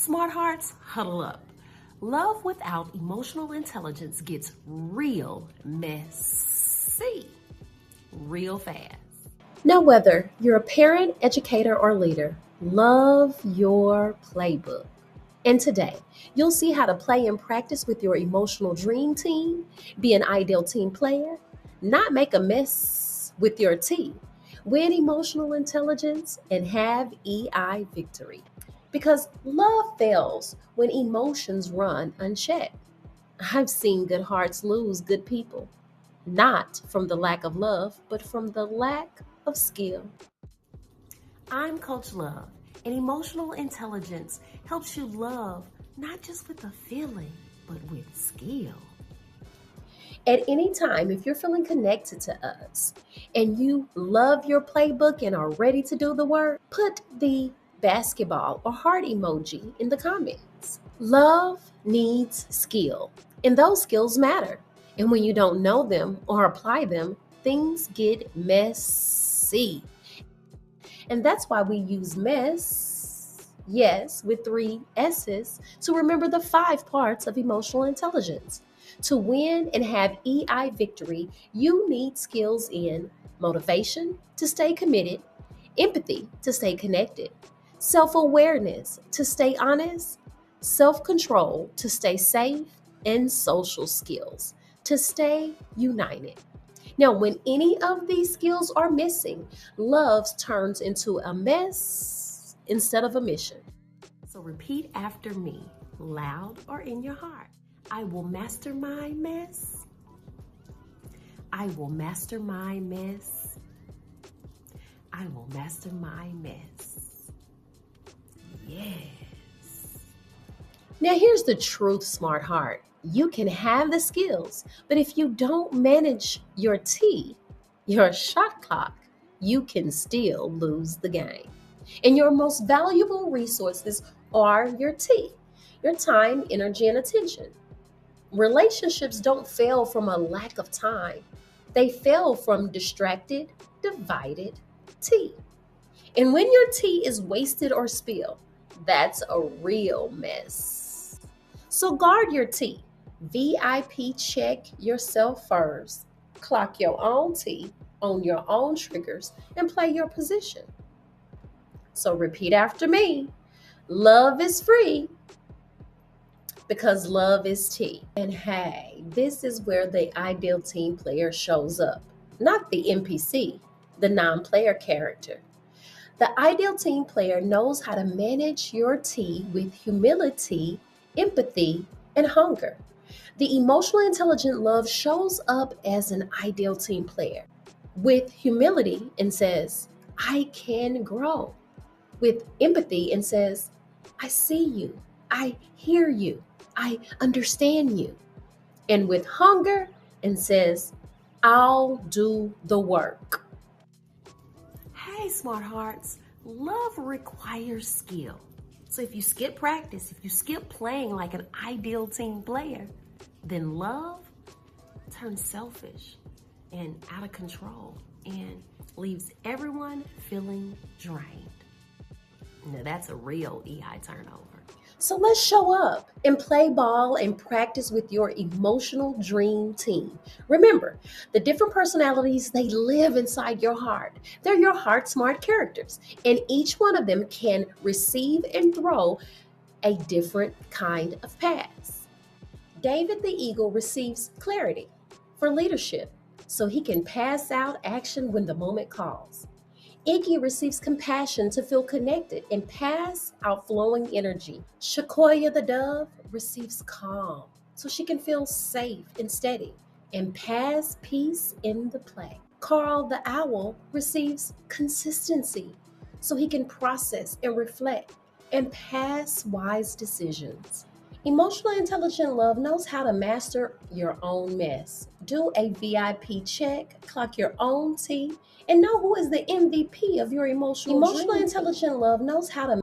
Smart hearts, huddle up. Love without emotional intelligence gets real messy, real fast. Now, whether you're a parent, educator, or leader, love your playbook. And today, you'll see how to play and practice with your emotional dream team, be an ideal team player, not make a mess with your team, win emotional intelligence, and have EI victory. Because love fails when emotions run unchecked. I've seen good hearts lose good people, not from the lack of love, but from the lack of skill. I'm Coach Love, and emotional intelligence helps you love not just with a feeling, but with skill. At any time, if you're feeling connected to us and you love your playbook and are ready to do the work, put the basketball or heart emoji in the comments. Love needs skill, and those skills matter. And when you don't know them or apply them, things get messy. And that's why we use mess, yes, with three S's, to remember the 5 parts of emotional intelligence. To win and have EI victory, you need skills in motivation to stay committed, empathy to stay connected, self awareness to stay honest, self control to stay safe, and social skills to stay united. Now, when any of these skills are missing, love turns into a mess instead of a mission. So repeat after me, loud or in your heart. I will master my mess. I will master my mess. I will master my mess. Yes. Now, here's the truth, smart heart. You can have the skills, but if you don't manage your T, your shot clock, you can still lose the game. And your most valuable resources are your T, your time, energy, and attention. Relationships don't fail from a lack of time, they fail from distracted, divided T. And when your tea is wasted or spilled, that's a real mess. So guard your tea. VIP check yourself first. Clock your own tea, own your own triggers, and play your position. So repeat after me. Love is free because love is tea. And hey, this is where the ideal team player shows up, not the NPC, the non player character. The ideal team player knows how to manage your tea with humility, empathy, and hunger. The emotionally intelligent love shows up as an ideal team player with humility and says, I can grow. With empathy and says, I see you, I hear you, I understand you. And with hunger and says, I'll do the work. Hey, smart hearts, love requires skill. So if you skip practice, if you skip playing like an ideal team player, then love turns selfish and out of control and leaves everyone feeling drained. Now that's a real EI turnover. So let's show up and play ball and practice with your emotional dream team. Remember, the different personalities, they live inside your heart. They're your heart smart characters, and each one of them can receive and throw a different kind of pass. David the Eagle receives clarity for leadership so he can pass out action when the moment calls. Iggy receives compassion to feel connected and pass out flowing energy. Shakoya the dove receives calm so she can feel safe and steady and pass peace in the play. Carl the owl receives consistency so he can process and reflect and pass wise decisions. Emotionally intelligent love knows how to master your own mess. Do a VIP check, clock your own tea, and know who is the MVP of your emotionally intelligent love knows how to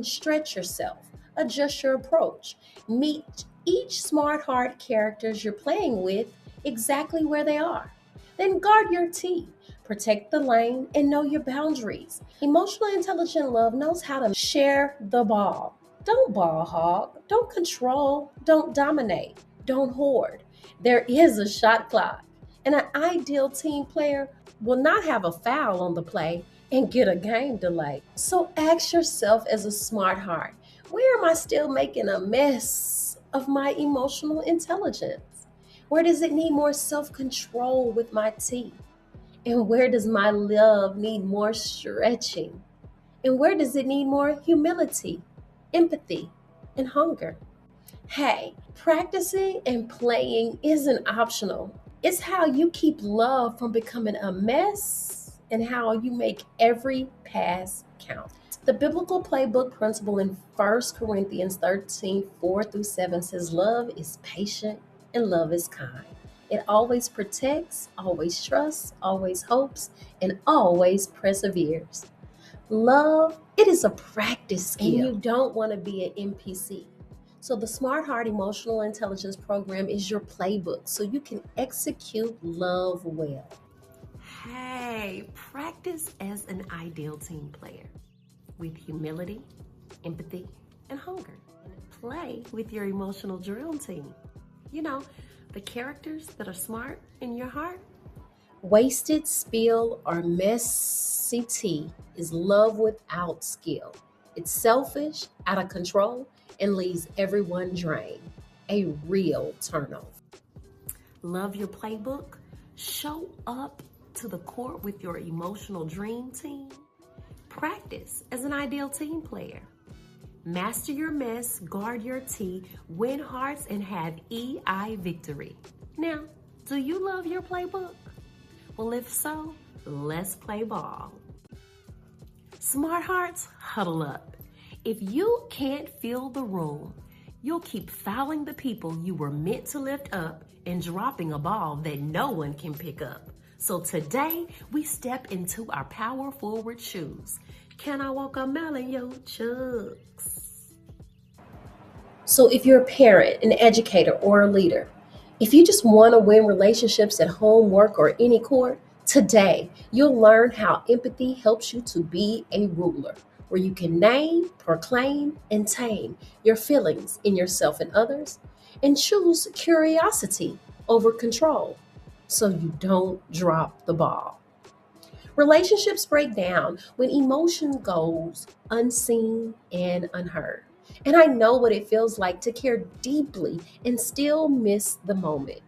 stretch yourself, adjust your approach, meet each smart heart characters you're playing with exactly where they are. Then guard your tea. protect the lane, and know your boundaries. Emotional intelligent love knows how to share the ball. Don't ball hog, don't control, don't dominate, don't hoard. There is a shot clock. And an ideal team player will not have a foul on the play and get a game delay. So ask yourself as a smart heart, where am I still making a mess of my emotional intelligence? Where does it need more self control with my T? And where does my love need more stretching? And where does it need more humility, empathy, and hunger? Hey, practicing and playing isn't optional. It's how you keep love from becoming a mess and how you make every pass count. The biblical playbook principle in 1 Corinthians 13 4 through 7 says, love is patient and love is kind. It always protects, always trusts, always hopes, and always perseveres. Love, it is a practice skill. And you don't want to be an NPC. So the Smart Heart Emotional Intelligence Program is your playbook so you can execute love well. Hey, practice as an ideal team player with humility, empathy, and hunger. Play with your emotional drill team. You know, the characters that are smart in your heart. Wasted, spill, or messy tea is love without skill. It's selfish, out of control, and leaves everyone drained. A real turnover. Love your playbook? Show up to the court with your emotional dream team. Practice as an ideal team player. Master your mess, guard your tea, win hearts, and have EI victory. Now, do you love your playbook? Well, if so, let's play ball. Smart hearts, huddle up. If you can't fill the room, you'll keep fouling the people you were meant to lift up and dropping a ball that no one can pick up. So today, we step into our power forward shoes. Can I walk a mile in your chucks? So if you're a parent, an educator, or a leader, if you just want to win relationships at home, work, or any court, today you'll learn how empathy helps you to be a ruler, where you can name, proclaim, and tame your feelings in yourself and others, and choose curiosity over control so you don't drop the ball. Relationships break down when emotion goes unseen and unheard. And I know what it feels like to care deeply and still miss the moment.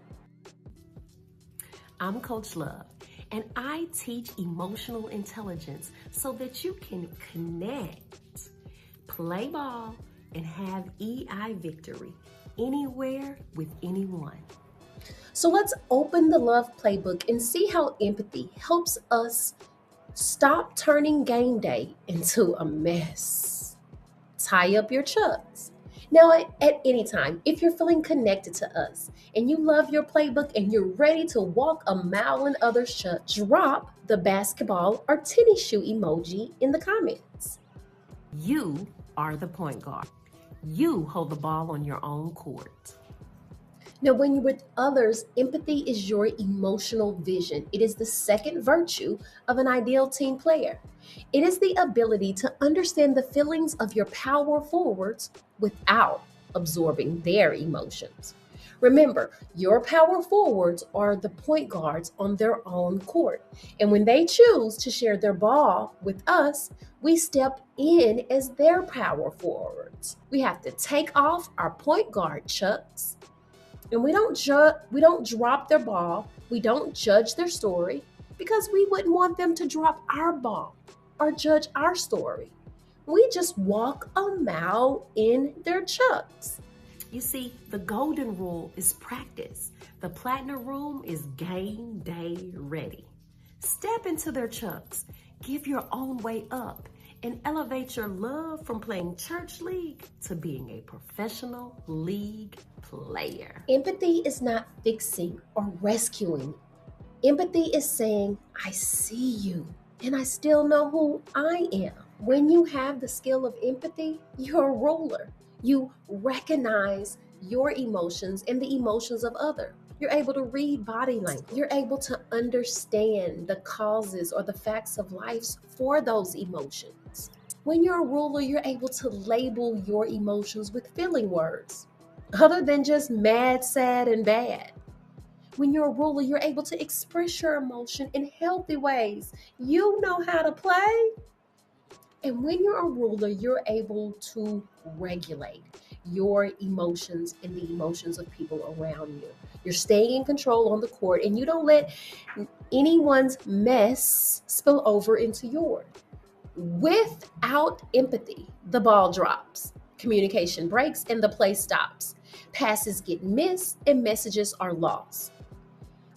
I'm Coach Love, and I teach emotional intelligence so that you can connect, play ball, and have EI victory anywhere with anyone. So let's open the love playbook and see how empathy helps us stop turning game day into a mess. Tie up your chucks. Now, at any time, if you're feeling connected to us and you love your playbook and you're ready to walk a mile in others' chucks, drop the basketball or tennis shoe emoji in the comments. You are the point guard. You hold the ball on your own court. Now, when you're with others, empathy is your emotional vision. It is the second virtue of an ideal team player. It is the ability to understand the feelings of your power forwards without absorbing their emotions. Remember, your power forwards are the point guards on their own court. And when they choose to share their ball with us, we step in as their power forwards. We have to take off our point guard chucks. And we don't drop their ball. We don't judge their story because we wouldn't want them to drop our ball or judge our story. We just walk a mile in their chucks. You see, the golden rule is practice. The platinum rule is game day ready. Step into their chucks, give your own way up, and elevate your love from playing church league to being a professional league player. Empathy is not fixing or rescuing. Empathy is saying, I see you and I still know who I am. When you have the skill of empathy, you're a ruler. You recognize your emotions and the emotions of others. You're able to read body language. You're able to understand the causes or the facts of life for those emotions. When you're a ruler, you're able to label your emotions with feeling words, other than just mad, sad, and bad. When you're a ruler, you're able to express your emotion in healthy ways. You know how to play. And when you're a ruler, you're able to regulate your emotions and the emotions of people around you. You're staying in control on the court and you don't let anyone's mess spill over into yours. Without empathy, the ball drops, communication breaks, and the play stops. Passes get missed and messages are lost.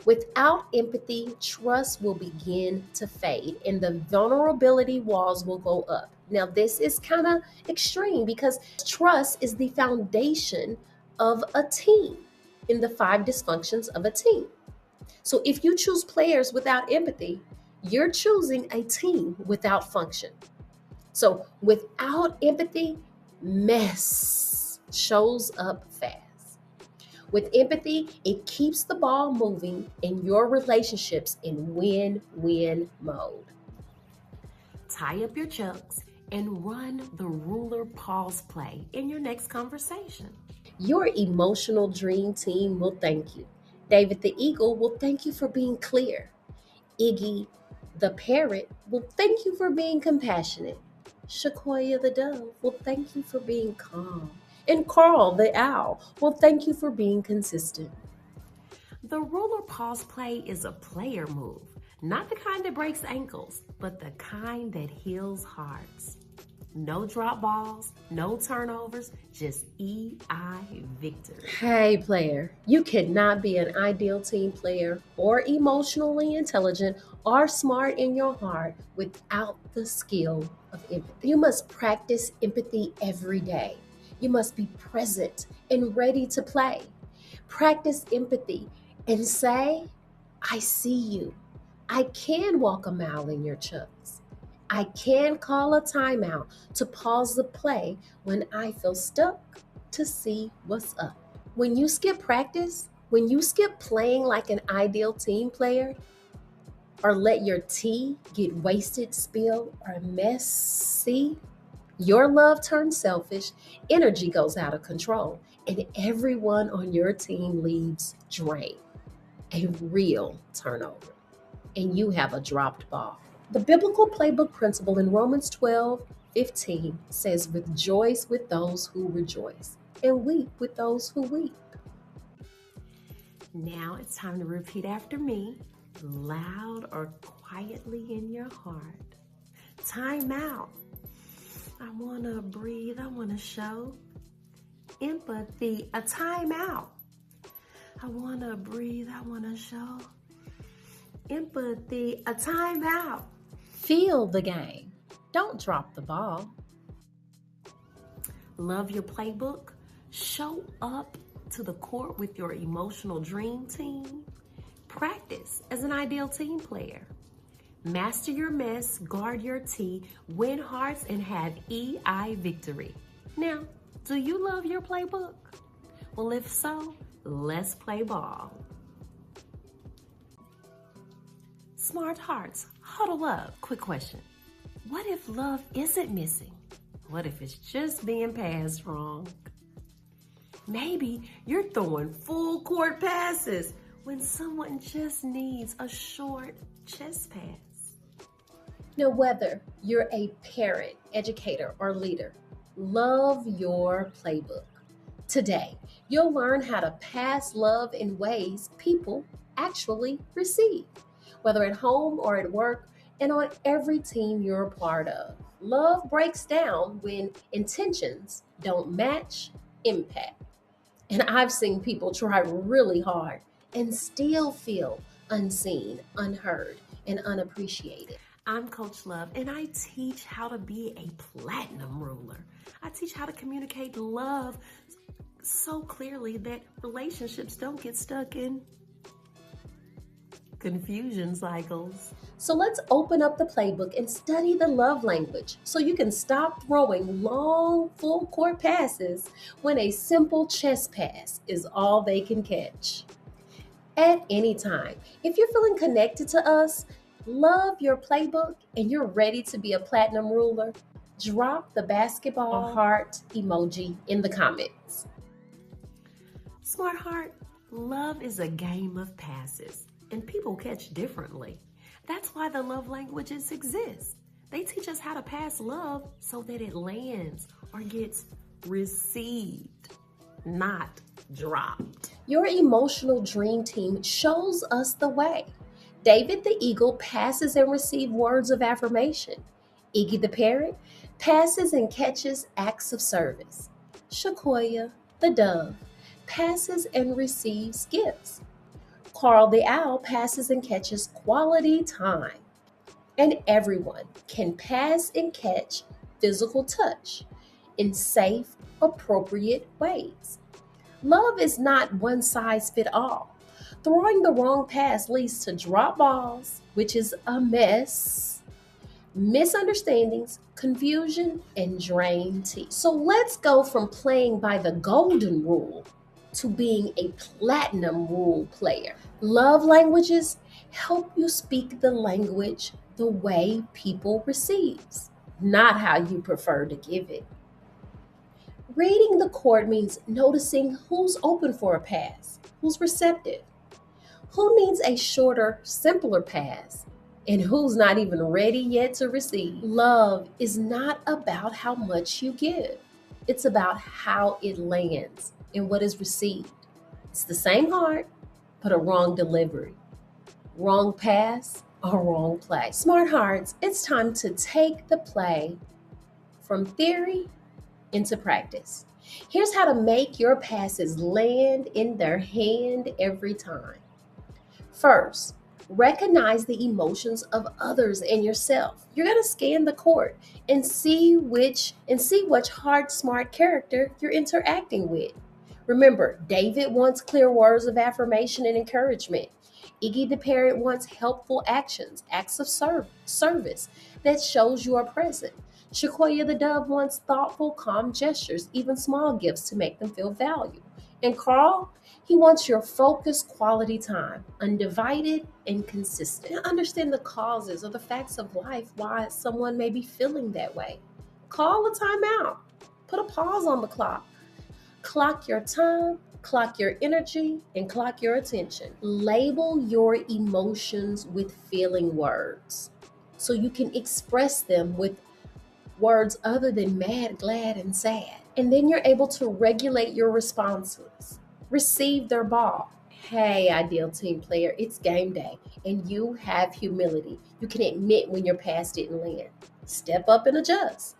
Without empathy, trust will begin to fade and the vulnerability walls will go up. Now, this is kind of extreme because trust is the foundation of a team in the 5 dysfunctions of a team. So, if you choose players without empathy, you're choosing a team without function. So, without empathy, mess shows up fast. With empathy, it keeps the ball moving and your relationships in win-win mode. Tie up your chucks and run the ruler pause play in your next conversation. Your emotional dream team will thank you. David the Eagle will thank you for being clear. Iggy the Parrot will thank you for being compassionate. Shakoya the Dove will thank you for being calm. And Carl the Owl will thank you for being consistent. The ruler pause play is a player move, not the kind that breaks ankles, but the kind that heals hearts. No drop balls, no turnovers, just EI victory. Hey, player, you cannot be an ideal team player or emotionally intelligent or smart in your heart without the skill of empathy. You must practice empathy every day. You must be present and ready to play. Practice empathy and say, I see you. I can walk a mile in your chucks. I can call a timeout to pause the play when I feel stuck to see what's up. When you skip practice, when you skip playing like an ideal team player, or let your tea get wasted, spill, or messy, your love turns selfish, energy goes out of control, and everyone on your team leaves drained. A real turnover. And you have a dropped ball. The biblical playbook principle in Romans 12:15 says, rejoice with those who rejoice and weep with those who weep. Now it's time to repeat after me, loud or quietly in your heart. Time out. I want to breathe. I want to show empathy. A time out. I want to breathe. I want to show empathy. A time out. Feel the game. Don't drop the ball. Love your playbook? Show up to the court with your emotional dream team. Practice as an ideal team player. Master your mess, guard your tea, win hearts, and have EI victory. Now, do you love your playbook? Well, if so, let's play ball. Smart hearts, huddle up. Quick question. What if love isn't missing? What if it's just being passed wrong? Maybe you're throwing full court passes when someone just needs a short chest pass. Now, whether you're a parent, educator, or leader, love your playbook. Today, you'll learn how to pass love in ways people actually receive, whether at home or at work, and on every team you're a part of. Love breaks down when intentions don't match impact. And I've seen people try really hard and still feel unseen, unheard, and unappreciated. I'm Coach Love, and I teach how to be a platinum ruler. I teach how to communicate love so clearly that relationships don't get stuck in confusion cycles. So let's open up the playbook and study the love language so you can stop throwing long full court passes when a simple chest pass is all they can catch. at any time. If you're feeling connected to us, love your playbook, and you're ready to be a platinum ruler, drop the basketball heart emoji in the comments. Smart Heart, love is a game of passes, and people catch differently. That's why the love languages exist. They teach us how to pass love so that it lands or gets received, not dropped. Your emotional dream team shows us the way. David the eagle passes and receives words of affirmation. Iggy the parrot passes and catches acts of service. Shakoya the dove passes and receives gifts. Carl the owl passes and catches quality time. And everyone can pass and catch physical touch in safe, appropriate ways. Love is not one size fit all. Throwing the wrong pass leads to drop balls, which is a mess, misunderstandings, confusion, and drained tea. So let's go from playing by the golden rule to being a platinum rule player. Love languages help you speak the language the way people receives, not how you prefer to give it. Reading the court means noticing who's open for a pass, who's receptive, who needs a shorter, simpler pass, and who's not even ready yet to receive. Love is not about how much you give, it's about how it lands and what is received. It's the same heart, but a wrong delivery, wrong pass, or wrong play. Smart hearts, it's time to take the play from theory into practice. Here's how to make your passes land in their hand every time. First, recognize the emotions of others and yourself. You're going to scan the court and see which heart smart character you're interacting with. Remember, David wants clear words of affirmation and encouragement. Iggy the parent wants helpful actions, acts of service that shows you are present. Shakoya the dove wants thoughtful, calm gestures, even small gifts to make them feel valued. And Carl, he wants your focused quality time, undivided and consistent. Now understand the causes or the facts of life why someone may be feeling that way. Call a timeout. Put a pause on the clock. Clock your time, clock your energy, and clock your attention. Label your emotions with feeling words so you can express them with words other than mad, glad, and sad. And then you're able to regulate your responses. Receive their ball. Hey, ideal team player, it's game day, and you have humility. You can admit when your pass didn't land. Step up and adjust.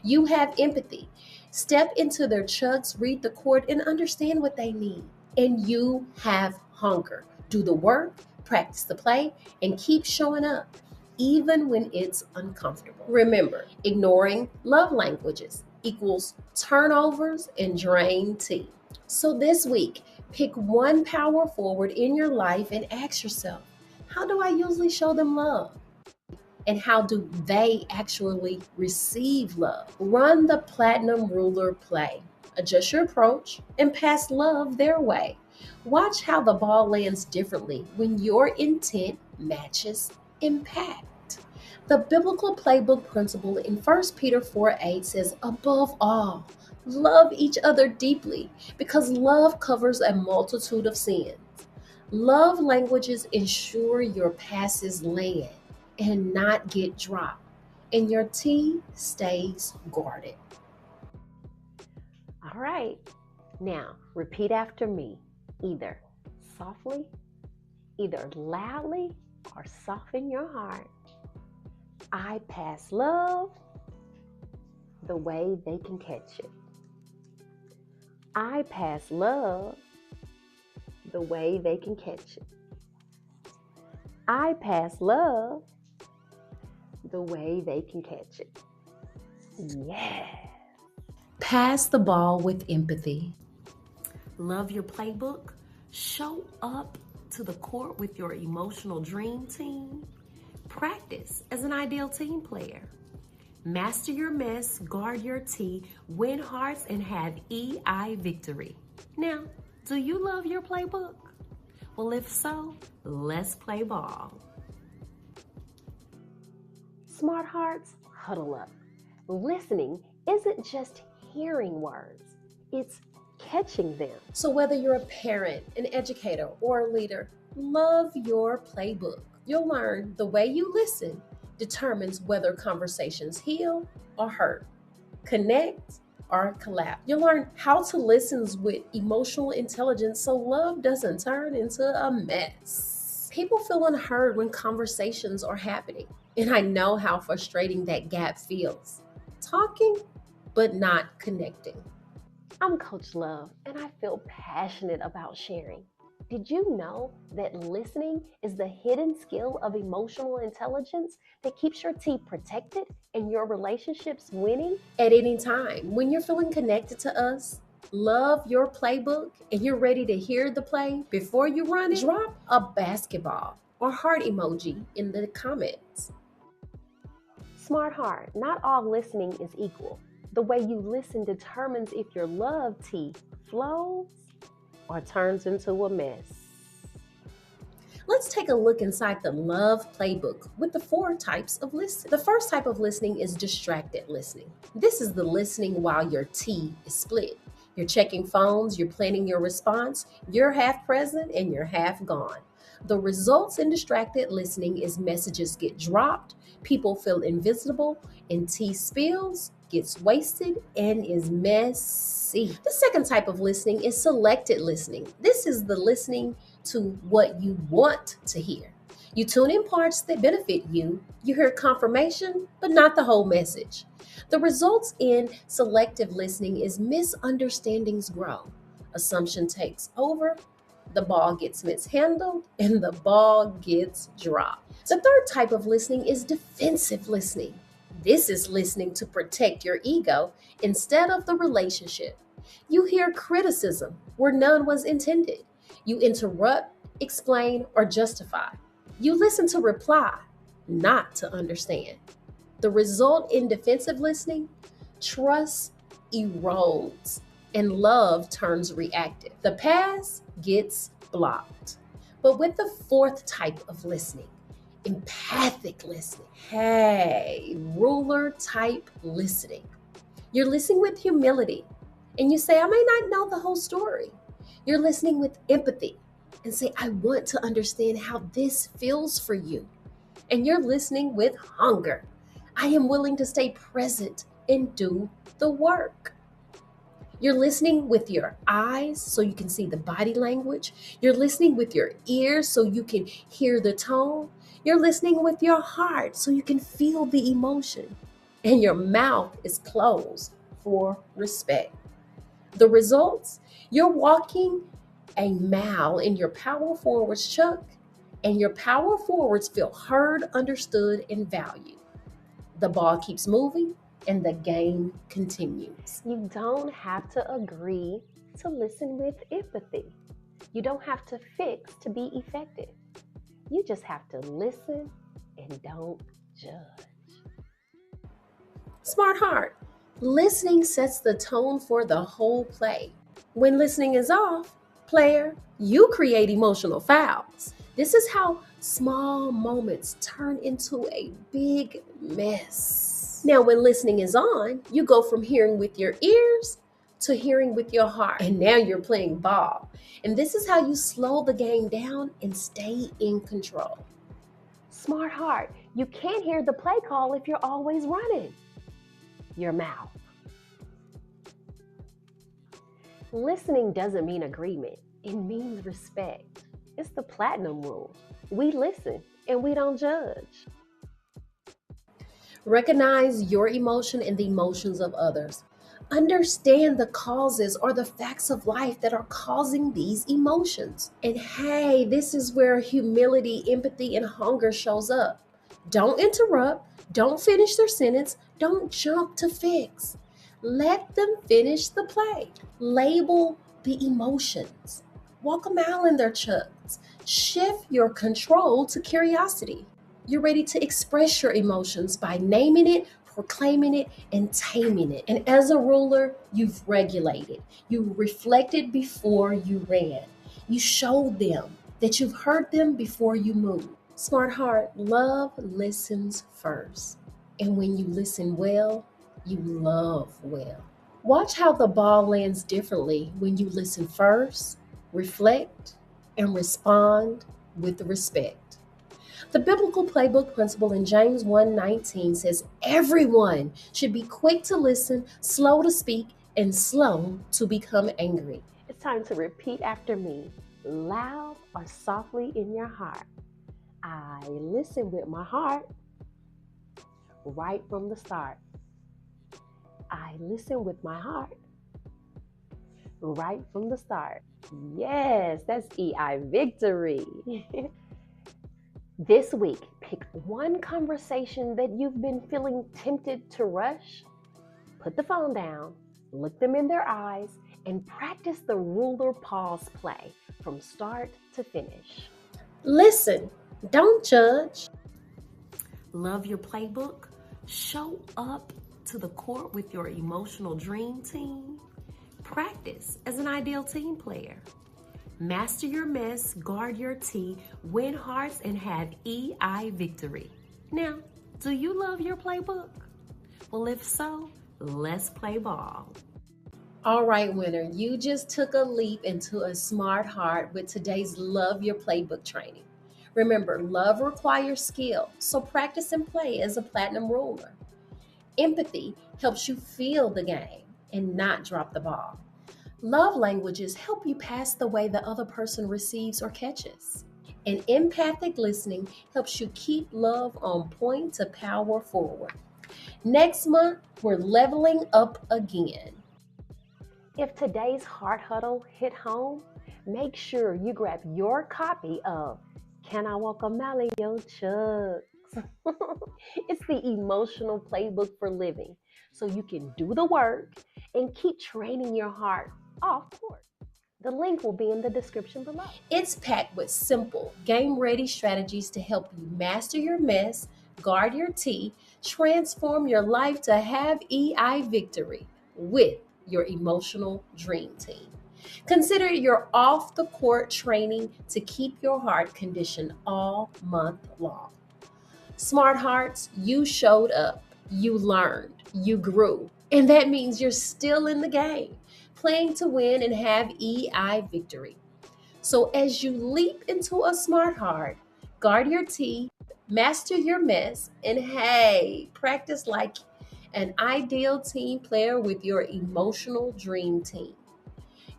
You have empathy. Step into their chucks, read the court, and understand what they need. And you have hunger. Do the work, practice the play, and keep showing up, even when it's uncomfortable. Remember, ignoring love languages equals turnovers and drained tea. So this week, pick one power forward in your life and ask yourself, how do I usually show them love? And how do they actually receive love? Run the platinum ruler play. Adjust your approach and pass love their way. Watch how the ball lands differently when your intent matches impact. The biblical playbook principle in 1 Peter 4:8 says, above all, love each other deeply because love covers a multitude of sins. Love languages ensure your passes land and not get dropped, and your tea stays guarded. All right, now repeat after me, either softly, either loudly, or soften your heart. I pass love the way they can catch it. I pass love the way they can catch it. I pass love the way they can catch it. Yeah. Pass the ball with empathy. Love your playbook. Show up to the court with your emotional dream team. Practice as an ideal team player. Master your mess, guard your tea, win hearts, and have EI victory. Now, do you love your playbook? Well, if so, let's play ball. Smart hearts, huddle up. Listening isn't just hearing words, it's catching them. So, whether you're a parent, an educator, or a leader, love your playbook. You'll learn the way you listen determines whether conversations heal or hurt, connect or collapse. You'll learn how to listen with emotional intelligence so love doesn't turn into a mess. People feel unheard when conversations are happening, and I know how frustrating that gap feels. Talking, but not connecting. I'm Coach Love, and I feel passionate about sharing. Did you know that listening is the hidden skill of emotional intelligence that keeps your team protected and your relationships winning? At any time, when you're feeling connected to us, love your playbook, and you're ready to hear the play before you run it, drop a basketball or heart emoji in the comments. Smart heart, not all listening is equal. The way you listen determines if your love tea flows or turns into a mess. Let's take a look inside the love playbook with the 4 types of listening. The first type of listening is distracted listening. This is the listening while your tea is split. You're checking phones, you're planning your response, you're half present and you're half gone. The results in distracted listening is messages get dropped, people feel invisible, and tea spills, gets wasted, and is messy. The second type of listening is selected listening. This is the listening to what you want to hear. You tune in parts that benefit you. You hear confirmation, but not the whole message. The results in selective listening is misunderstandings grow. Assumption takes over. The ball gets mishandled and the ball gets dropped. The third type of listening is defensive listening. This is listening to protect your ego instead of the relationship. You hear criticism where none was intended. You interrupt, explain, or justify. You listen to reply, not to understand. The result in defensive listening, trust erodes and love turns reactive. The pass gets blocked. But with the fourth type of listening, empathic listening, ruler type listening, you're listening with humility and you say, I may not know the whole story. You're listening with empathy and say, I want to understand how this feels for you. And you're listening with hunger. I am willing to stay present and do the work. You're listening with your eyes so you can see the body language. You're listening with your ears so you can hear the tone. You're listening with your heart so you can feel the emotion. And your mouth is closed for respect. The results, you're walking a mile in your power forwards chuck, and your power forwards feel heard, understood, and valued. The ball keeps moving and the game continues. You don't have to agree to listen with empathy. You don't have to fix to be effective. You just have to listen and don't judge. Smart heart. Listening sets the tone for the whole play. When listening is off, player, you create emotional fouls. This is how small moments turn into a big mess. Now, when listening is on, you go from hearing with your ears to hearing with your heart. And now you're playing ball. And this is how you slow the game down and stay in control. Smart heart, you can't hear the play call if you're always running your mouth. Listening doesn't mean agreement. It means respect. It's the platinum rule. We listen and we don't judge. Recognize your emotion and the emotions of others. Understand the causes or the facts of life that are causing these emotions. And hey, this is where humility, empathy, and hunger shows up. Don't interrupt. Don't finish their sentence. Don't jump to fix. Let them finish the play. Label the emotions. Walk a mile in their chucks. Shift your control to curiosity. You're ready to express your emotions by naming it, proclaiming it, and taming it. And as a ruler, you've regulated. You reflected before you ran. You showed them that you've heard them before you move. Smart Heart, love listens first. And when you listen well, you love well. Watch how the ball lands differently when you listen first, reflect, and respond with respect. The biblical playbook principle in James 1:19 says everyone should be quick to listen, slow to speak, and slow to become angry. It's time to repeat after me, loud or softly in your heart. I listen with my heart right from the start. I listen with my heart right from the start. Yes, that's EI victory. This week, pick one conversation that you've been feeling tempted to rush. Put the phone down, look them in their eyes, and practice the ruler pause play from start to finish. Listen, don't judge. Love your playbook? Show up to the court with your emotional dream team. Practice as an ideal team player. Master your mess, guard your tea, win hearts, and have EI victory. Now, do you love your playbook? Well, if so, let's play ball. All right, winner, you just took a leap into a smart heart with today's Love Your Playbook training. Remember, love requires skill, so practice and play as a platinum ruler. Empathy helps you feel the game and not drop the ball. Love languages help you pass the way the other person receives or catches. And empathic listening helps you keep love on point to power forward. Next month, we're leveling up again. If today's Heart Huddle hit home, make sure you grab your copy of Can I Walk a Mile in Your Chucks? It's the emotional playbook for living, so you can do the work and keep training your heart off court. The link will be in the description below. It's packed with simple, game-ready strategies to help you master your mess, guard your tea, transform your life to have EI victory with your emotional dream team. Consider your off-the-court training to keep your heart conditioned all month long. Smart Hearts, you showed up, you learned, you grew, and that means you're still in the game, playing to win and have EI victory. So as you leap into a smart heart, guard your tea, master your mess, and hey, practice like an ideal team player with your emotional dream team.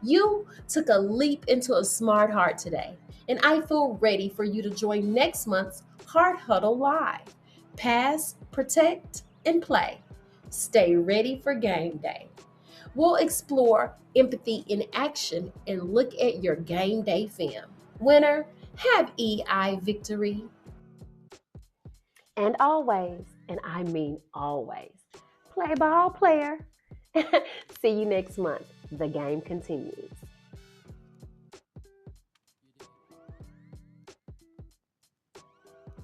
You took a leap into a smart heart today, and I feel ready for you to join next month's Heart Huddle Live. Pass, protect, and play. Stay ready for game day. We'll explore empathy in action and look at your game day film. Winner, have EI victory. And always, and I mean always, play ball, player. See you next month. The game continues.